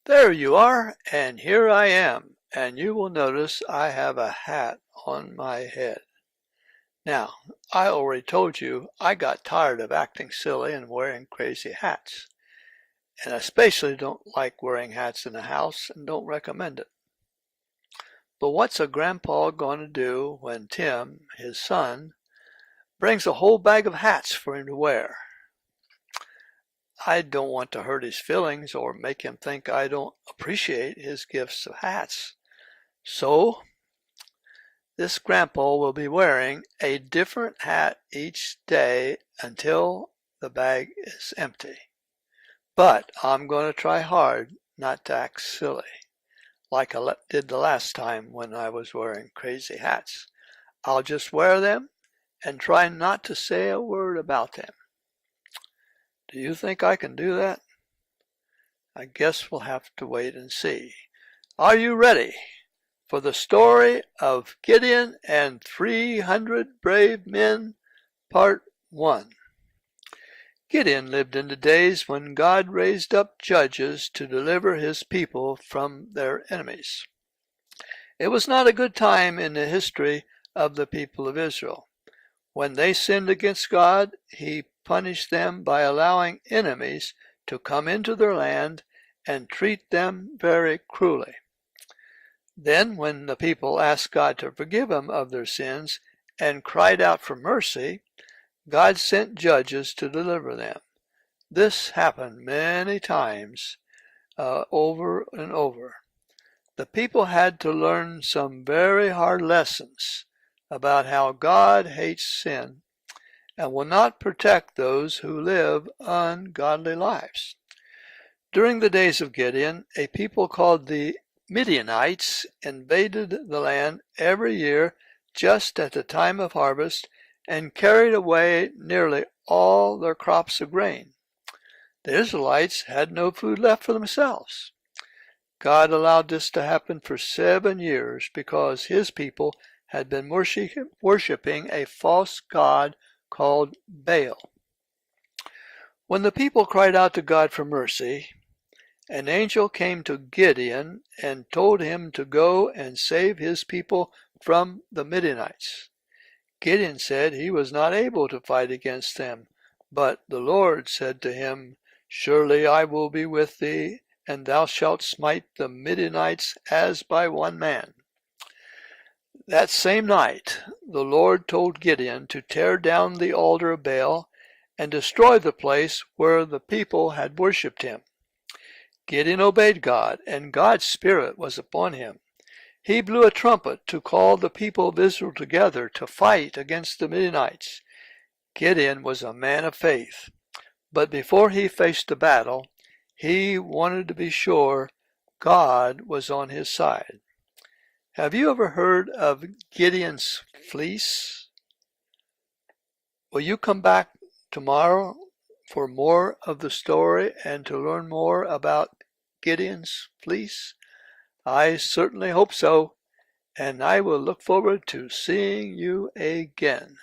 There you are, and here I am, and you will notice I have a hat on my head. Now, I already told you I got tired of acting silly and wearing crazy hats, and I especially don't like wearing hats in the house and don't recommend it. But what's a grandpa going to do when Tim, his son, brings a whole bag of hats for him to wear? I don't want to hurt his feelings or make him think I don't appreciate his gifts of hats. So, this grandpa will be wearing a different hat each day until the bag is empty. But I'm going to try hard not to act silly, like I did the last time when I was wearing crazy hats. I'll just wear them and try not to say a word about them. Do you think I can do that? I guess we'll have to wait and see. Are you ready for the story of Gideon and 300 brave men, Part 1? Gideon lived in the days when God raised up judges to deliver his people from their enemies. It was not a good time in the history of the people of Israel. When they sinned against God, he punished them by allowing enemies to come into their land and treat them very cruelly. Then, when the people asked God to forgive them of their sins and cried out for mercy, God sent judges to deliver them. This happened many times, over and over. The people had to learn some very hard lessons about how God hates sin and will not protect those who live ungodly lives. During the days of Gideon, a people called the Midianites invaded the land every year just at the time of harvest and carried away nearly all their crops of grain. The Israelites had no food left for themselves. God allowed this to happen for 7 years because his people had been worshiping a false god called Baal. When the people cried out to God for mercy, an angel came to Gideon and told him to go and save his people from the Midianites. Gideon said he was not able to fight against them, but the Lord said to him, "Surely I will be with thee, and thou shalt smite the Midianites as by one man." That same night, the Lord told Gideon to tear down the altar of Baal and destroy the place where the people had worshipped him. Gideon obeyed God, and God's Spirit was upon him. He blew a trumpet to call the people of Israel together to fight against the Midianites. Gideon was a man of faith, but before he faced the battle, he wanted to be sure God was on his side. Have you ever heard of Gideon's fleece? Will you come back tomorrow for more of the story and to learn more about Gideon's fleece? I certainly hope so, and I will look forward to seeing you again.